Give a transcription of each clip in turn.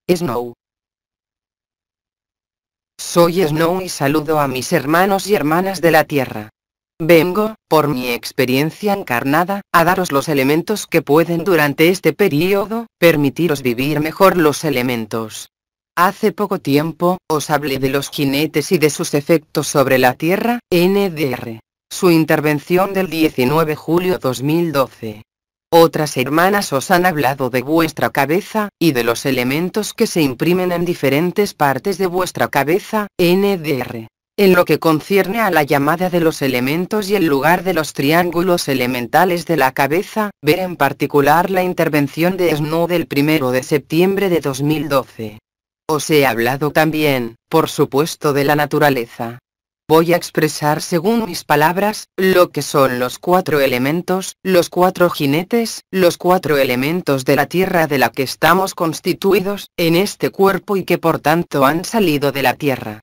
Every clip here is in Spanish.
Snow. Soy Snow y saludo a mis hermanos y hermanas de la Tierra. Vengo, por mi experiencia encarnada, a daros los elementos que pueden durante este periodo, permitiros vivir mejor los elementos. Hace poco tiempo, os hablé de los jinetes y de sus efectos sobre la Tierra, NDR. Su intervención del 19 de julio 2012. Otras hermanas os han hablado de vuestra cabeza, y de los elementos que se imprimen en diferentes partes de vuestra cabeza, NDR. En lo que concierne a la llamada de los elementos y el lugar de los triángulos elementales de la cabeza, ver en particular la intervención de Snow del 1 de septiembre de 2012. Os he hablado también, por supuesto, de la naturaleza. Voy a expresar según mis palabras, lo que son los 4 elementos, los 4 jinetes, los 4 elementos de la Tierra de la que estamos constituidos, en este cuerpo y que por tanto han salido de la Tierra.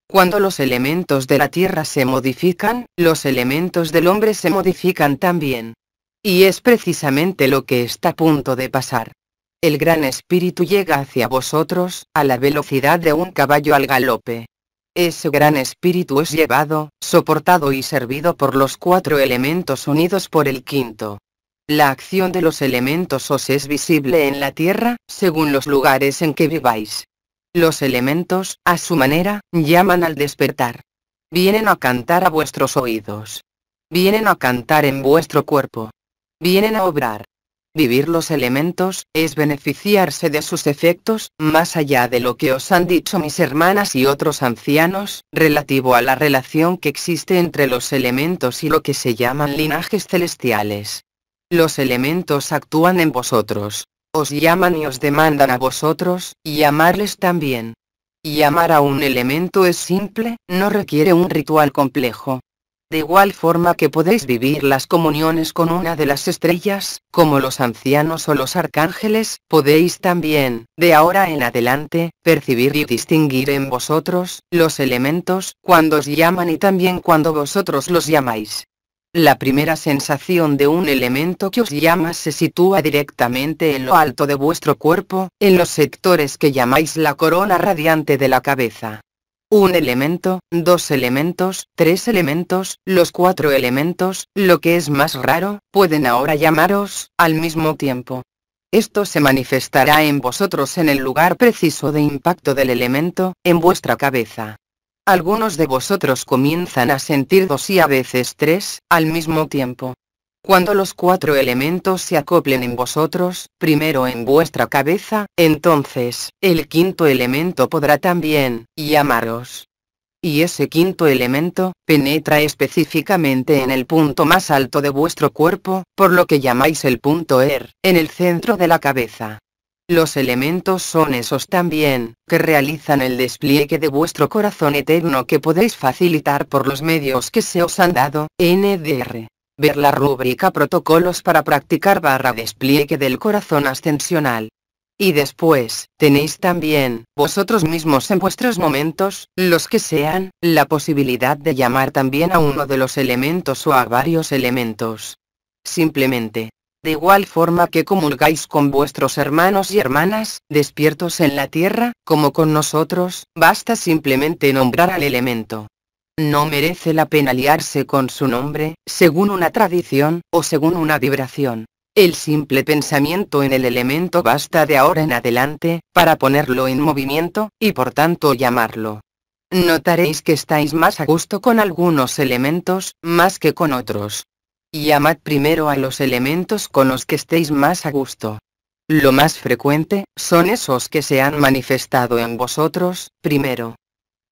Cuando los elementos de la Tierra se modifican, los elementos del hombre se modifican también. Y es precisamente lo que está a punto de pasar. El Gran Espíritu llega hacia vosotros, a la velocidad de un caballo al galope. Ese Gran Espíritu es llevado, soportado y servido por los 4 elementos unidos por el quinto. La acción de los elementos os es visible en la Tierra, según los lugares en que viváis. Los elementos, a su manera, llaman al despertar. Vienen a cantar a vuestros oídos. Vienen a cantar en vuestro cuerpo. Vienen a obrar. Vivir los elementos, es beneficiarse de sus efectos, más allá de lo que os han dicho mis hermanas y otros ancianos, relativo a la relación que existe entre los elementos y lo que se llaman linajes celestiales. Los elementos actúan en vosotros. Os llaman y os demandan a vosotros, y amarles también. Y amar a un elemento es simple, no requiere un ritual complejo. De igual forma que podéis vivir las comuniones con una de las estrellas, como los ancianos o los arcángeles, podéis también, de ahora en adelante, percibir y distinguir en vosotros, los elementos, cuando os llaman y también cuando vosotros los llamáis. La primera sensación de un elemento que os llama se sitúa directamente en lo alto de vuestro cuerpo, en los sectores que llamáis la corona radiante de la cabeza. Un elemento, 2 elementos, 3 elementos, los 4 elementos, lo que es más raro, pueden ahora llamaros, al mismo tiempo. Esto se manifestará en vosotros en el lugar preciso de impacto del elemento, en vuestra cabeza. Algunos de vosotros comienzan a sentir 2 y a veces 3, al mismo tiempo. Cuando los 4 elementos se acoplen en vosotros, primero en vuestra cabeza, entonces, el quinto elemento podrá también, llamaros. Y ese quinto elemento, penetra específicamente en el punto más alto de vuestro cuerpo, por lo que llamáis el punto en el centro de la cabeza. Los elementos son esos también, que realizan el despliegue de vuestro corazón eterno que podéis facilitar por los medios que se os han dado, NDR. Ver la rúbrica Protocolos para practicar / despliegue del corazón ascensional. Y después, tenéis también, vosotros mismos en vuestros momentos, los que sean, la posibilidad de llamar también a uno de los elementos o a varios elementos. Simplemente. De igual forma que comulgáis con vuestros hermanos y hermanas, despiertos en la Tierra, como con nosotros, basta simplemente nombrar al elemento. No merece la pena liarse con su nombre, según una tradición, o según una vibración. El simple pensamiento en el elemento basta de ahora en adelante, para ponerlo en movimiento, y por tanto llamarlo. Notaréis que estáis más a gusto con algunos elementos, más que con otros. Llamad primero a los elementos con los que estéis más a gusto. Lo más frecuente, son esos que se han manifestado en vosotros, primero.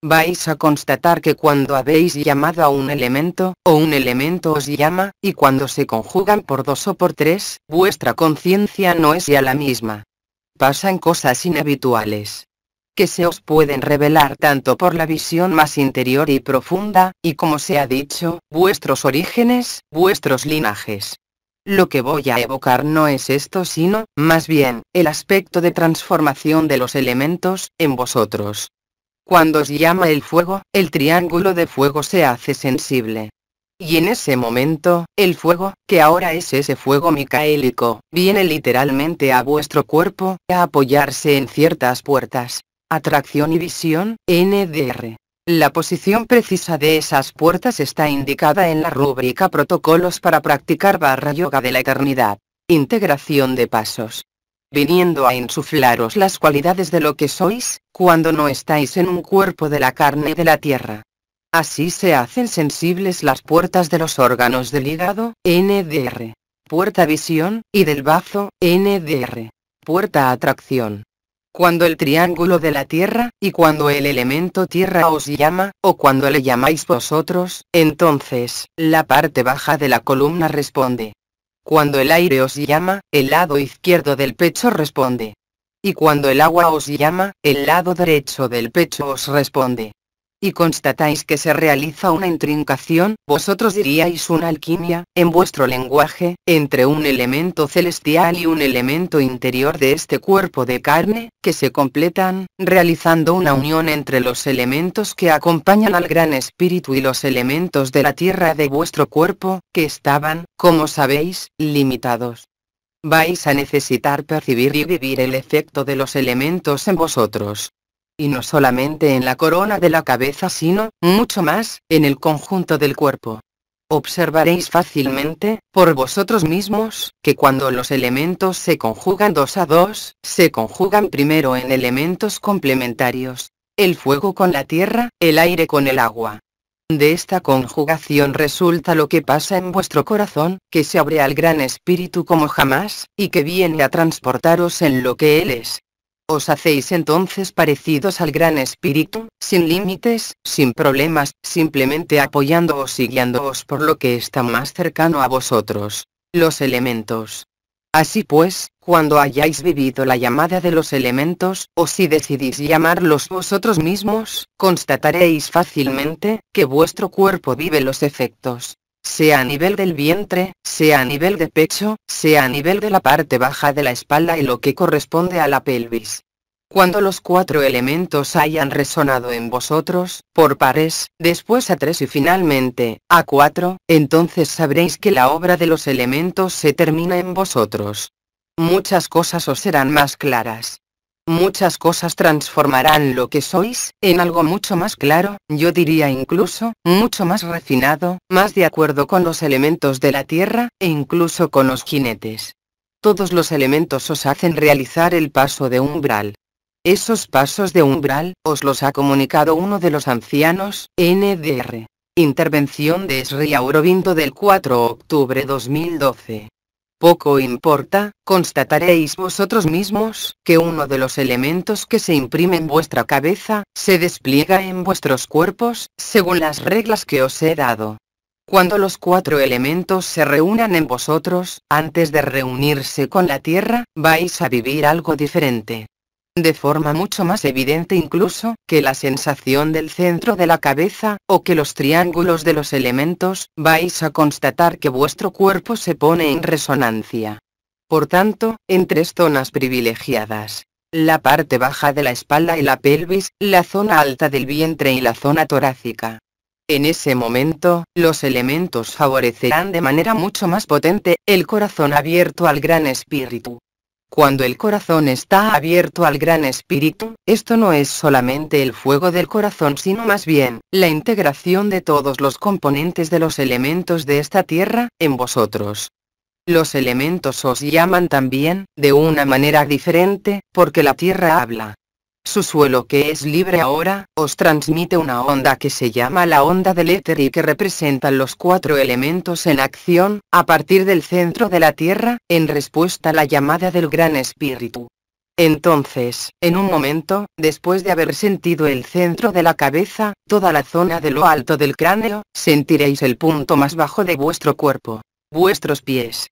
Vais a constatar que cuando habéis llamado a un elemento, o un elemento os llama, y cuando se conjugan por 2 o por 3, vuestra conciencia no es ya la misma. Pasan cosas inhabituales, que se os pueden revelar tanto por la visión más interior y profunda, y como se ha dicho, vuestros orígenes, vuestros linajes. Lo que voy a evocar no es esto sino, más bien, el aspecto de transformación de los elementos, en vosotros. Cuando os llama el fuego, el triángulo de fuego se hace sensible. Y en ese momento, el fuego, que ahora es ese fuego micaélico, viene literalmente a vuestro cuerpo, a apoyarse en ciertas puertas. Atracción y visión, NDR. La posición precisa de esas puertas está indicada en la rúbrica Protocolos para practicar /yoga de la eternidad. Integración de pasos. Viniendo a insuflaros las cualidades de lo que sois, cuando no estáis en un cuerpo de la carne de la tierra. Así se hacen sensibles las puertas de los órganos del hígado, NDR. Puerta visión, y del bazo, NDR. Puerta atracción. Cuando el triángulo de la tierra, y cuando el elemento tierra os llama, o cuando le llamáis vosotros, entonces, la parte baja de la columna responde. Cuando el aire os llama, el lado izquierdo del pecho responde. Y cuando el agua os llama, el lado derecho del pecho os responde. Y constatáis que se realiza una intrincación, vosotros diríais una alquimia, en vuestro lenguaje, entre un elemento celestial y un elemento interior de este cuerpo de carne, que se completan, realizando una unión entre los elementos que acompañan al gran espíritu y los elementos de la tierra de vuestro cuerpo, que estaban, como sabéis, limitados. Vais a necesitar percibir y vivir el efecto de los elementos en vosotros. Y no solamente en la corona de la cabeza sino, mucho más, en el conjunto del cuerpo. Observaréis fácilmente, por vosotros mismos, que cuando los elementos se conjugan 2 a 2, se conjugan primero en elementos complementarios. El fuego con la tierra, el aire con el agua. De esta conjugación resulta lo que pasa en vuestro corazón, que se abre al gran espíritu como jamás, y que viene a transportaros en lo que él es. Os hacéis entonces parecidos al gran espíritu, sin límites, sin problemas, simplemente apoyándoos y guiándoos por lo que está más cercano a vosotros, los elementos. Así pues, cuando hayáis vivido la llamada de los elementos, o si decidís llamarlos vosotros mismos, constataréis fácilmente, que vuestro cuerpo vive los efectos. Sea a nivel del vientre, sea a nivel de pecho, sea a nivel de la parte baja de la espalda y lo que corresponde a la pelvis. Cuando los 4 elementos hayan resonado en vosotros, por pares, después a 3 y finalmente, a 4, entonces sabréis que la obra de los elementos se termina en vosotros. Muchas cosas os serán más claras. Muchas cosas transformarán lo que sois, en algo mucho más claro, yo diría incluso, mucho más refinado, más de acuerdo con los elementos de la tierra, e incluso con los jinetes. Todos los elementos os hacen realizar el paso de umbral. Esos pasos de umbral, os los ha comunicado uno de los ancianos, NDR. Intervención de Sri Aurobindo del 4 de octubre 2012. Poco importa, constataréis vosotros mismos, que uno de los elementos que se imprime en vuestra cabeza, se despliega en vuestros cuerpos, según las reglas que os he dado. Cuando los 4 elementos se reúnan en vosotros, antes de reunirse con la tierra, vais a vivir algo diferente. De forma mucho más evidente incluso, que la sensación del centro de la cabeza, o que los triángulos de los elementos, vais a constatar que vuestro cuerpo se pone en resonancia. Por tanto, en 3 zonas privilegiadas. La parte baja de la espalda y la pelvis, la zona alta del vientre y la zona torácica. En ese momento, los elementos favorecerán de manera mucho más potente, el corazón abierto al gran espíritu. Cuando el corazón está abierto al gran espíritu, esto no es solamente el fuego del corazón sino más bien, la integración de todos los componentes de los elementos de esta tierra, en vosotros. Los elementos os llaman también, de una manera diferente, porque la tierra habla. Su suelo que es libre ahora, os transmite una onda que se llama la onda del éter y que representan los 4 elementos en acción, a partir del centro de la tierra, en respuesta a la llamada del gran espíritu. Entonces, en un momento, después de haber sentido el centro de la cabeza, toda la zona de lo alto del cráneo, sentiréis el punto más bajo de vuestro cuerpo, vuestros pies.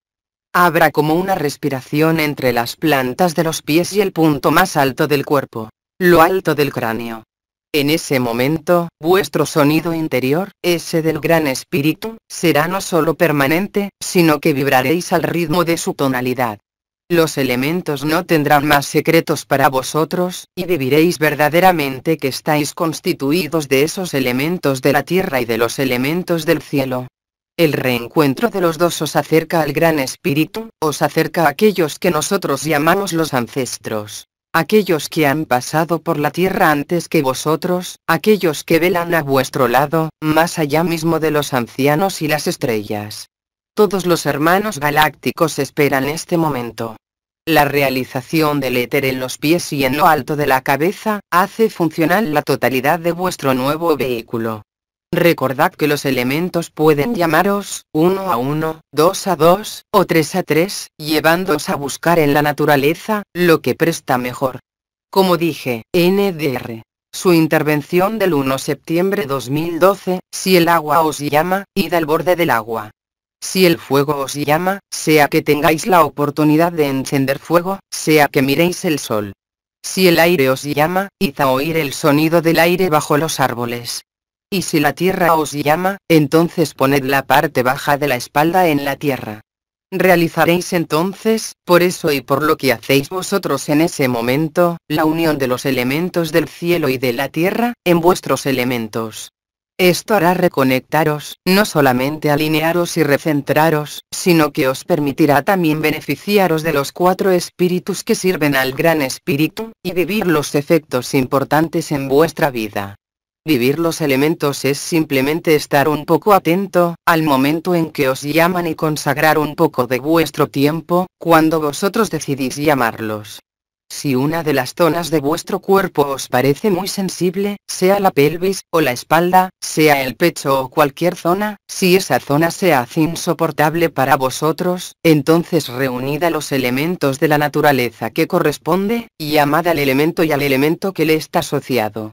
Habrá como una respiración entre las plantas de los pies y el punto más alto del cuerpo. Lo alto del cráneo. En ese momento, vuestro sonido interior, ese del gran espíritu, será no solo permanente, sino que vibraréis al ritmo de su tonalidad. Los elementos no tendrán más secretos para vosotros, y viviréis verdaderamente que estáis constituidos de esos elementos de la tierra y de los elementos del cielo. El reencuentro de los dos os acerca al Gran Espíritu, os acerca a aquellos que nosotros llamamos los ancestros. Aquellos que han pasado por la tierra antes que vosotros, aquellos que velan a vuestro lado, más allá mismo de los ancianos y las estrellas. Todos los hermanos galácticos esperan este momento. La realización del éter en los pies y en lo alto de la cabeza, hace funcional la totalidad de vuestro nuevo vehículo. Recordad que los elementos pueden llamaros, 1 a 1, 2 a 2, o 3 a 3, llevándoos a buscar en la naturaleza, lo que presta mejor. Como dije, NDR. Su intervención del 1 de septiembre 2012, si el agua os llama, id al borde del agua. Si el fuego os llama, sea que tengáis la oportunidad de encender fuego, sea que miréis el sol. Si el aire os llama, id a oír el sonido del aire bajo los árboles. Y si la tierra os llama, entonces poned la parte baja de la espalda en la tierra. Realizaréis entonces, por eso y por lo que hacéis vosotros en ese momento, la unión de los elementos del cielo y de la tierra, en vuestros elementos. Esto hará reconectaros, no solamente alinearos y recentraros, sino que os permitirá también beneficiaros de los 4 espíritus que sirven al Gran Espíritu, y vivir los efectos importantes en vuestra vida. Vivir los elementos es simplemente estar un poco atento, al momento en que os llaman y consagrar un poco de vuestro tiempo, cuando vosotros decidís llamarlos. Si una de las zonas de vuestro cuerpo os parece muy sensible, sea la pelvis, o la espalda, sea el pecho o cualquier zona, si esa zona se hace insoportable para vosotros, entonces reunid a los elementos de la naturaleza que corresponde, y llamad al elemento y al elemento que le está asociado.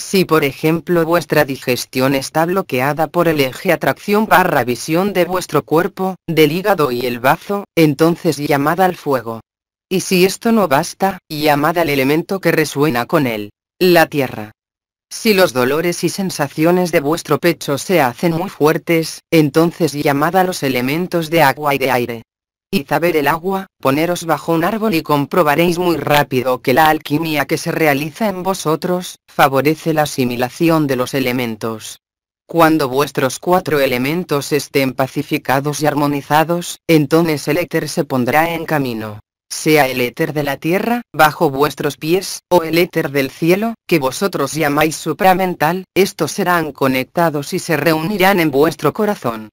Si por ejemplo vuestra digestión está bloqueada por el eje atracción/visión de vuestro cuerpo, del hígado y el bazo, entonces llamad al fuego. Y si esto no basta, llamad al elemento que resuena con él, la tierra. Si los dolores y sensaciones de vuestro pecho se hacen muy fuertes, entonces llamad a los elementos de agua y de aire. Id a ver el agua, poneros bajo un árbol y comprobaréis muy rápido que la alquimia que se realiza en vosotros, favorece la asimilación de los elementos. Cuando vuestros 4 elementos estén pacificados y armonizados, entonces el éter se pondrá en camino. Sea el éter de la tierra, bajo vuestros pies, o el éter del cielo, que vosotros llamáis supramental, estos serán conectados y se reunirán en vuestro corazón,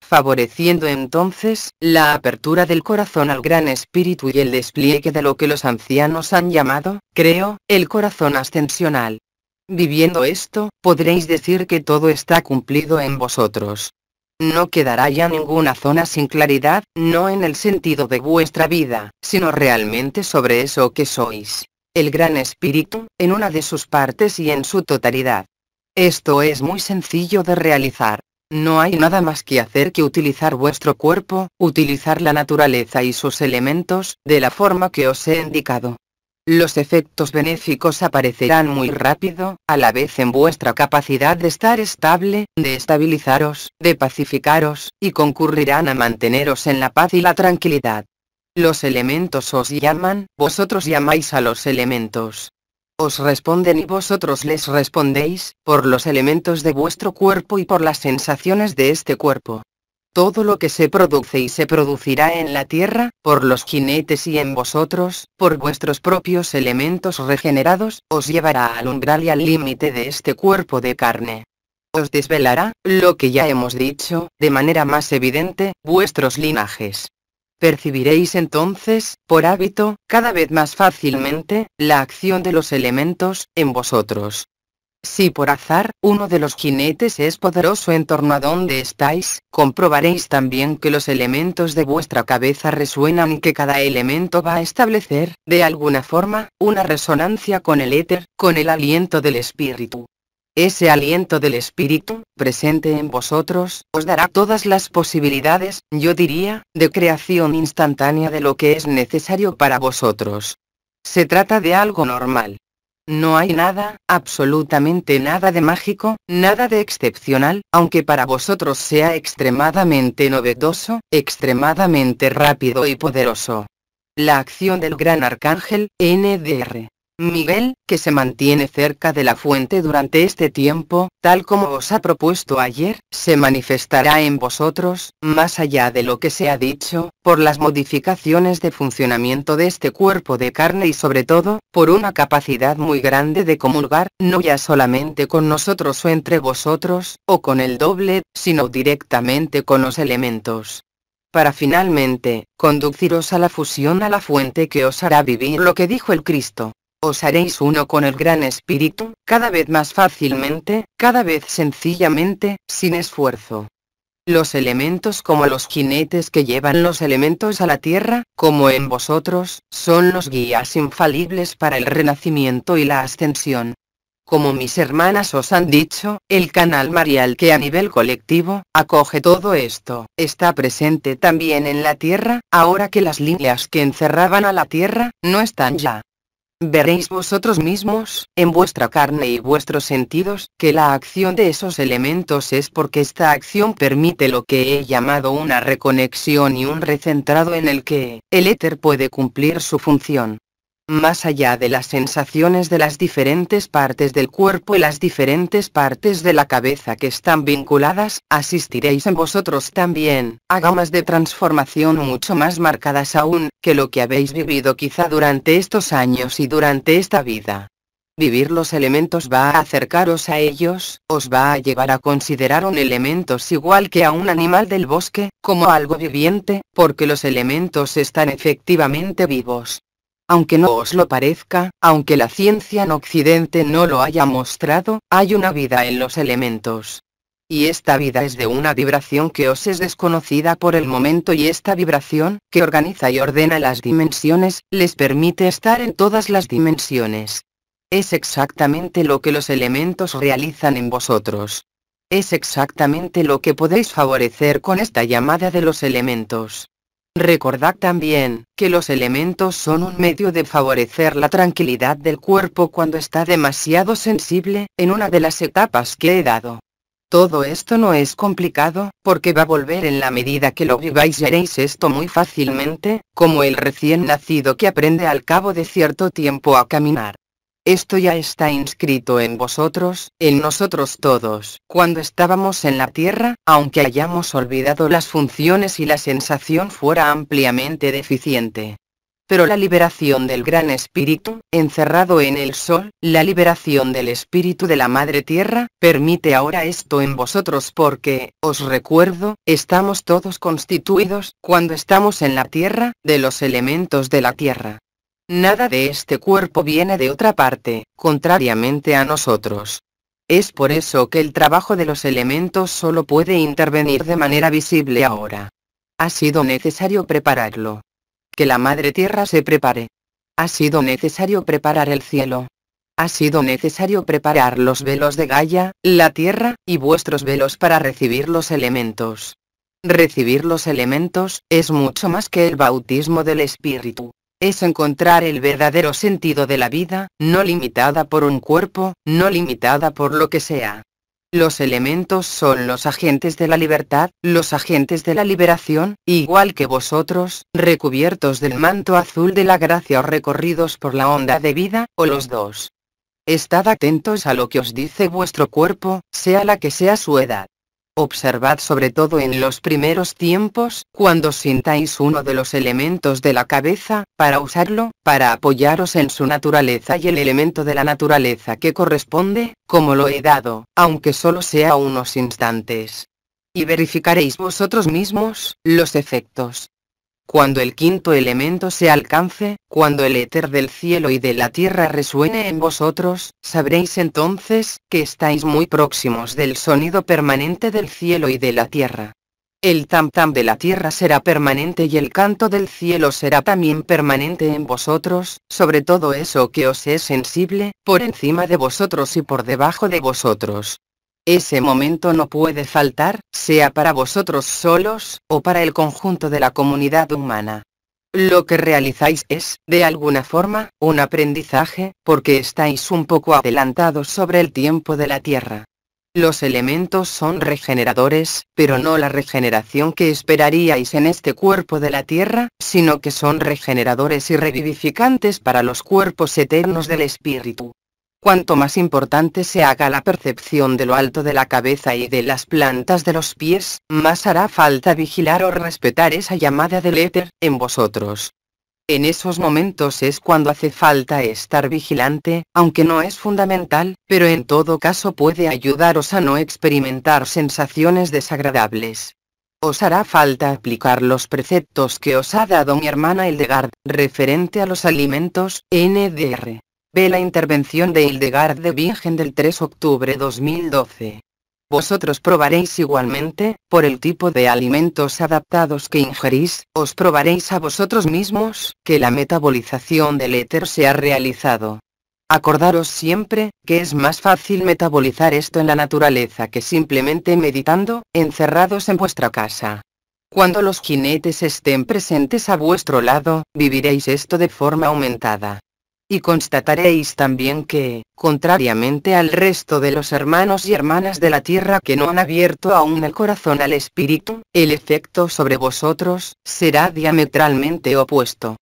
favoreciendo entonces, la apertura del corazón al Gran Espíritu y el despliegue de lo que los ancianos han llamado, creo, el corazón ascensional. Viviendo esto, podréis decir que todo está cumplido en vosotros. No quedará ya ninguna zona sin claridad, no en el sentido de vuestra vida, sino realmente sobre eso que sois. El Gran Espíritu, en una de sus partes y en su totalidad. Esto es muy sencillo de realizar. No hay nada más que hacer que utilizar vuestro cuerpo, utilizar la naturaleza y sus elementos, de la forma que os he indicado. Los efectos benéficos aparecerán muy rápido, a la vez en vuestra capacidad de estar estable, de estabilizaros, de pacificaros, y concurrirán a manteneros en la paz y la tranquilidad. Los elementos os llaman, vosotros llamáis a los elementos. Os responden y vosotros les respondéis, por los elementos de vuestro cuerpo y por las sensaciones de este cuerpo. Todo lo que se produce y se producirá en la tierra, por los jinetes y en vosotros, por vuestros propios elementos regenerados, os llevará al umbral y al límite de este cuerpo de carne. Os desvelará, lo que ya hemos dicho, de manera más evidente, vuestros linajes. Percibiréis entonces, por hábito, cada vez más fácilmente, la acción de los elementos, en vosotros. Si por azar, uno de los jinetes es poderoso en torno a donde estáis, comprobaréis también que los elementos de vuestra cabeza resuenan y que cada elemento va a establecer, de alguna forma, una resonancia con el éter, con el aliento del espíritu. Ese aliento del espíritu, presente en vosotros, os dará todas las posibilidades, yo diría, de creación instantánea de lo que es necesario para vosotros. Se trata de algo normal. No hay nada, absolutamente nada de mágico, nada de excepcional, aunque para vosotros sea extremadamente novedoso, extremadamente rápido y poderoso. La acción del gran arcángel, NDR. Miguel, que se mantiene cerca de la fuente durante este tiempo, tal como os ha propuesto ayer, se manifestará en vosotros, más allá de lo que se ha dicho, por las modificaciones de funcionamiento de este cuerpo de carne y sobre todo, por una capacidad muy grande de comulgar, no ya solamente con nosotros o entre vosotros, o con el doble, sino directamente con los elementos. Para finalmente, conduciros a la fusión a la fuente que os hará vivir lo que dijo el Cristo. Os haréis uno con el Gran Espíritu, cada vez más fácilmente, cada vez sencillamente, sin esfuerzo. Los elementos como los jinetes que llevan los elementos a la tierra, como en vosotros, son los guías infalibles para el renacimiento y la ascensión. Como mis hermanas os han dicho, el canal marial que a nivel colectivo, acoge todo esto, está presente también en la tierra, ahora que las líneas que encerraban a la tierra, no están ya. Veréis vosotros mismos, en vuestra carne y vuestros sentidos, que la acción de esos elementos es porque esta acción permite lo que he llamado una reconexión y un recentrado en el que el éter puede cumplir su función. Más allá de las sensaciones de las diferentes partes del cuerpo y las diferentes partes de la cabeza que están vinculadas, asistiréis en vosotros también a gamas de transformación mucho más marcadas aún, que lo que habéis vivido quizá durante estos años y durante esta vida. Vivir los elementos va a acercaros a ellos, os va a llevar a considerar un elementos igual que a un animal del bosque, como algo viviente, porque los elementos están efectivamente vivos. Aunque no os lo parezca, aunque la ciencia en Occidente no lo haya mostrado, hay una vida en los elementos. Y esta vida es de una vibración que os es desconocida por el momento y esta vibración, que organiza y ordena las dimensiones, les permite estar en todas las dimensiones. Es exactamente lo que los elementos realizan en vosotros. Es exactamente lo que podéis favorecer con esta llamada de los elementos. Recordad también, que los elementos son un medio de favorecer la tranquilidad del cuerpo cuando está demasiado sensible, en una de las etapas que he dado. Todo esto no es complicado, porque va a volver en la medida que lo viváis y haréis esto muy fácilmente, como el recién nacido que aprende al cabo de cierto tiempo a caminar. Esto ya está inscrito en vosotros, en nosotros todos, cuando estábamos en la tierra, aunque hayamos olvidado las funciones y la sensación fuera ampliamente deficiente. Pero la liberación del Gran Espíritu, encerrado en el Sol, la liberación del Espíritu de la Madre Tierra, permite ahora esto en vosotros porque, os recuerdo, estamos todos constituidos, cuando estamos en la tierra, de los elementos de la tierra. Nada de este cuerpo viene de otra parte, contrariamente a nosotros. Es por eso que el trabajo de los elementos solo puede intervenir de manera visible ahora. Ha sido necesario prepararlo. Que la Madre Tierra se prepare. Ha sido necesario preparar el cielo. Ha sido necesario preparar los velos de Gaia, la Tierra, y vuestros velos para recibir los elementos. Recibir los elementos, es mucho más que el bautismo del Espíritu. Es encontrar el verdadero sentido de la vida, no limitada por un cuerpo, no limitada por lo que sea. Los elementos son los agentes de la libertad, los agentes de la liberación, igual que vosotros, recubiertos del manto azul de la gracia o recorridos por la onda de vida, o los dos. Estad atentos a lo que os dice vuestro cuerpo, sea la que sea su edad. Observad sobre todo en los primeros tiempos, cuando sintáis uno de los elementos de la cabeza, para usarlo, para apoyaros en su naturaleza y el elemento de la naturaleza que corresponde, como lo he dado, aunque solo sea unos instantes. Y verificaréis vosotros mismos, los efectos. Cuando el quinto elemento se alcance, cuando el éter del cielo y de la tierra resuene en vosotros, sabréis entonces, que estáis muy próximos del sonido permanente del cielo y de la tierra. El tam-tam de la tierra será permanente y el canto del cielo será también permanente en vosotros, sobre todo eso que os es sensible, por encima de vosotros y por debajo de vosotros. Ese momento no puede faltar, sea para vosotros solos, o para el conjunto de la comunidad humana. Lo que realizáis es, de alguna forma, un aprendizaje, porque estáis un poco adelantados sobre el tiempo de la Tierra. Los elementos son regeneradores, pero no la regeneración que esperaríais en este cuerpo de la Tierra, sino que son regeneradores y revivificantes para los cuerpos eternos del espíritu. Cuanto más importante se haga la percepción de lo alto de la cabeza y de las plantas de los pies, más hará falta vigilar o respetar esa llamada del éter en vosotros. En esos momentos es cuando hace falta estar vigilante, aunque no es fundamental, pero en todo caso puede ayudaros a no experimentar sensaciones desagradables. Os hará falta aplicar los preceptos que os ha dado mi hermana Hildegard, referente a los alimentos, NDR. Ve la intervención de Hildegard de Bingen del 3 de octubre 2012. Vosotros probaréis igualmente, por el tipo de alimentos adaptados que ingerís, os probaréis a vosotros mismos, que la metabolización del éter se ha realizado. Acordaros siempre, que es más fácil metabolizar esto en la naturaleza que simplemente meditando, encerrados en vuestra casa. Cuando los jinetes estén presentes a vuestro lado, viviréis esto de forma aumentada. Y constataréis también que, contrariamente al resto de los hermanos y hermanas de la Tierra que no han abierto aún el corazón al espíritu, el efecto sobre vosotros será diametralmente opuesto.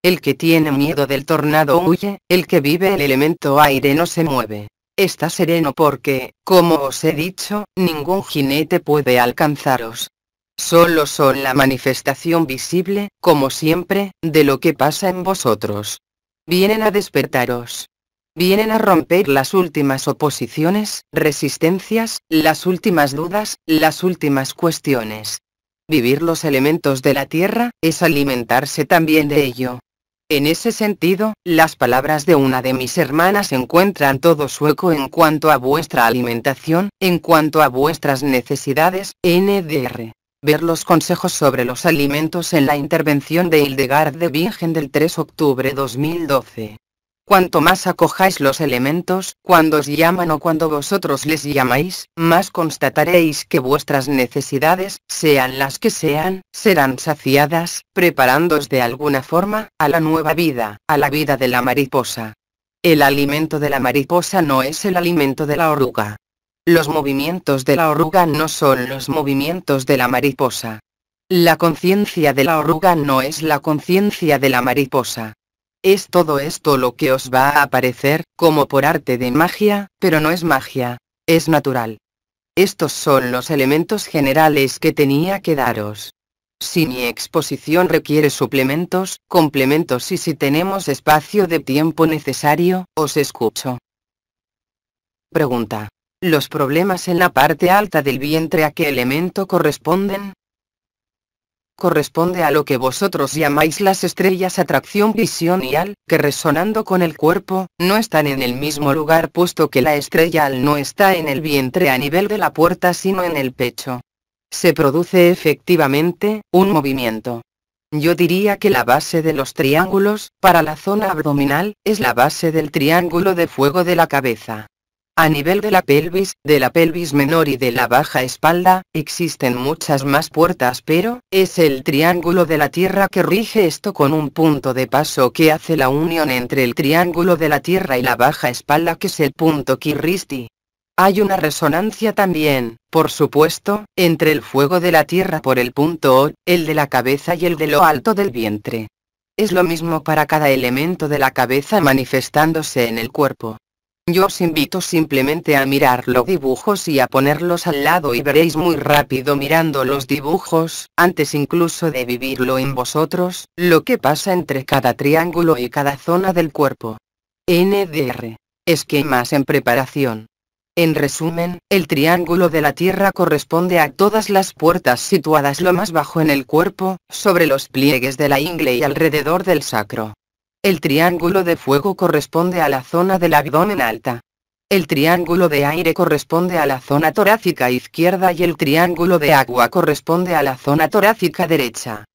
El que tiene miedo del tornado huye, el que vive el elemento aire no se mueve. Está sereno porque, como os he dicho, ningún jinete puede alcanzaros. Solo son la manifestación visible, como siempre, de lo que pasa en vosotros. Vienen a despertaros. Vienen a romper las últimas oposiciones, resistencias, las últimas dudas, las últimas cuestiones. Vivir los elementos de la Tierra, es alimentarse también de ello. En ese sentido, las palabras de una de mis hermanas encuentran todo su eco en cuanto a vuestra alimentación, en cuanto a vuestras necesidades, NDR. Ver los consejos sobre los alimentos en la intervención de Hildegard de Bingen del 3 de octubre 2012. Cuanto más acojáis los elementos, cuando os llaman o cuando vosotros les llamáis, más constataréis que vuestras necesidades, sean las que sean, serán saciadas, preparándoos de alguna forma, a la nueva vida, a la vida de la mariposa. El alimento de la mariposa no es el alimento de la oruga. Los movimientos de la oruga no son los movimientos de la mariposa. La conciencia de la oruga no es la conciencia de la mariposa. Es todo esto lo que os va a aparecer, como por arte de magia, pero no es magia, es natural. Estos son los elementos generales que tenía que daros. Si mi exposición requiere suplementos, complementos y si tenemos espacio de tiempo necesario, os escucho. Pregunta. ¿Los problemas en la parte alta del vientre a qué elemento corresponden? Corresponde a lo que vosotros llamáis las estrellas atracción, visión y al, que resonando con el cuerpo, no están en el mismo lugar puesto que la estrella al no está en el vientre a nivel de la puerta sino en el pecho. Se produce efectivamente, un movimiento. Yo diría que la base de los triángulos, para la zona abdominal, es la base del triángulo de fuego de la cabeza. A nivel de la pelvis menor y de la baja espalda, existen muchas más puertas pero, es el triángulo de la Tierra que rige esto con un punto de paso que hace la unión entre el triángulo de la Tierra y la baja espalda que es el punto Kirristi. Hay una resonancia también, por supuesto, entre el fuego de la Tierra por el punto O, el de la cabeza y el de lo alto del vientre. Es lo mismo para cada elemento de la cabeza manifestándose en el cuerpo. Yo os invito simplemente a mirar los dibujos y a ponerlos al lado y veréis muy rápido mirando los dibujos, antes incluso de vivirlo en vosotros, lo que pasa entre cada triángulo y cada zona del cuerpo. NDR. Esquemas en preparación. En resumen, el triángulo de la Tierra corresponde a todas las puertas situadas lo más bajo en el cuerpo, sobre los pliegues de la ingle y alrededor del sacro. El triángulo de fuego corresponde a la zona del abdomen alta. El triángulo de aire corresponde a la zona torácica izquierda y el triángulo de agua corresponde a la zona torácica derecha.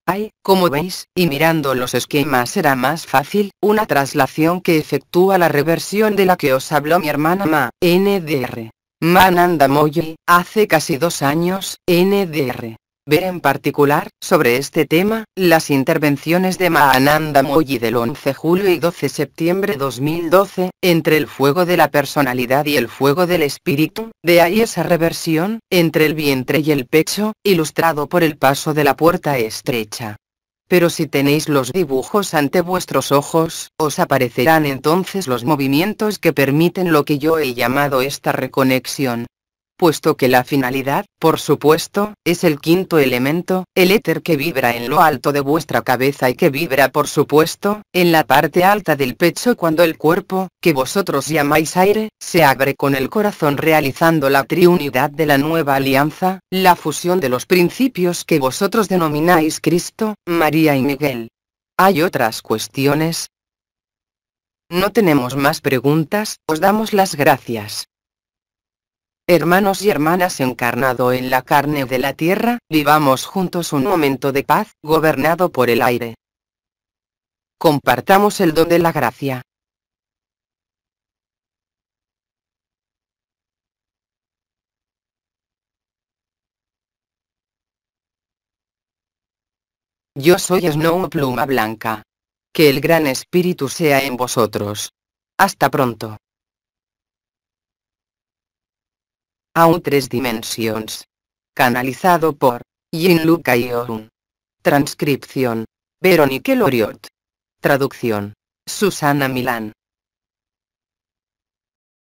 Hay, como veis, y mirando los esquemas será más fácil, una traslación que efectúa la reversión de la que os habló mi hermana Ma, NDR. Mananda Moyi, hace casi 2 años, NDR. Ver en particular, sobre este tema, las intervenciones de Mahananda Moyi del 11 julio y 12 septiembre 2012, entre el fuego de la personalidad y el fuego del espíritu, de ahí esa reversión, entre el vientre y el pecho, ilustrado por el paso de la puerta estrecha. Pero si tenéis los dibujos ante vuestros ojos, os aparecerán entonces los movimientos que permiten lo que yo he llamado esta reconexión. Puesto que la finalidad, por supuesto, es el quinto elemento, el éter que vibra en lo alto de vuestra cabeza y que vibra por supuesto, en la parte alta del pecho cuando el cuerpo, que vosotros llamáis aire, se abre con el corazón realizando la triunidad de la nueva alianza, la fusión de los principios que vosotros denomináis Cristo, María y Miguel. ¿Hay otras cuestiones? No tenemos más preguntas, os damos las gracias. Hermanos y hermanas encarnado en la carne de la tierra, vivamos juntos un momento de paz, gobernado por el aire. Compartamos el don de la gracia. Yo soy Snow Pluma Blanca. Que el Gran Espíritu sea en vosotros. Hasta pronto. Aún 3 dimensions. Canalizado por Gianluca Ioun. Transcripción: Veronique Loriot. Traducción: Susana Milán.